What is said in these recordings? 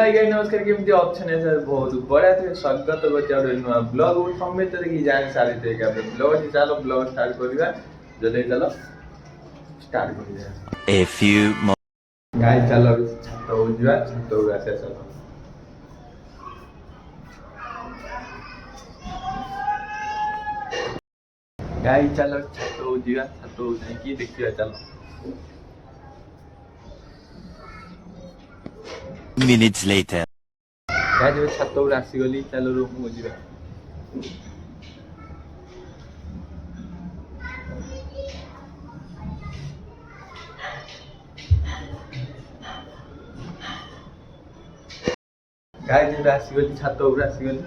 Hi guys नमस्कार केमती option है सर बहुत बड़ा थे स्वागत करछा नुआ ब्लॉग समेत की जाने सारी थे का ब्लॉग चलो ब्लॉग स्टार्ट करिवा जल्दी चलो स्टार्ट करिवा A few गाइस चलो छात उजवा छात उजवा से चलो गाइस चलो छात उजवा की देखिवा चलो minutes later. गाइस जो छात उपर आसी गली चलो रूम को जिवा गाइस जो आसी गली छात उपर आसी गली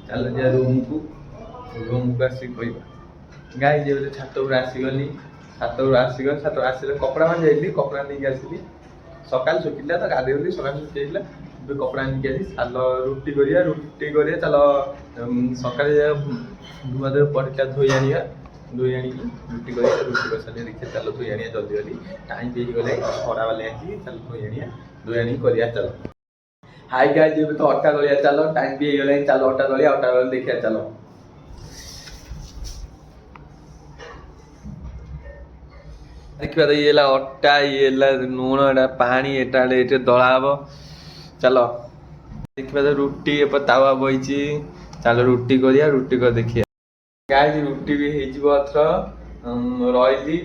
चलो जा रूम को आसी कोइबा गाइस जो छात उपर आसी गली छात उपर आसी गली छात आसी कपड़ा मान जाइली कपड़ा नहीं आसीली सकाल सुखिला तो गाधेली सकाल सुखिला कपड़ा नहीं आसी चलो रुटी करिया चलो सकाल धुआ धुआ पड़ता धोई आनिया धोई आनी रुटी कर सारे देखिए चलो धोई आनिया जल्दी जल्दी टाइम पे गले खरा वाले आसी चलो धोई आनी करिया चलो हाय गाइस ये तो अट्टा दलिया चलो टाइम पे गले चलो अट्टा दलिया देखिया चलो देखिए तो ये अट्टा ये लूण एटा पानी एटा दला हम चलो देखिए तो रुटी तावा बही चलो रुटी कर देखिए गाइस रुटी भी होथर रही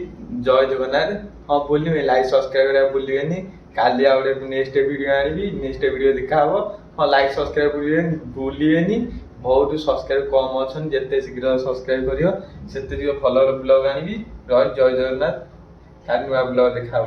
जय जगन्नाथ हाँ भूल लाइक सब्सक्राइब करा भूलिए काली आउे नेक्स्ट वीडियो आनी नेक्स्ट वीडियो देखा हाँ लाइक सब्सक्राइब भूलिए बहुत सब्सक्राइब कम अच्छा जिते शीघ्र सब्सक्राइब कर फॉलोअर ब्लॉग आनी जय जगन्नाथ काली नुआ ब्लॉग देखा।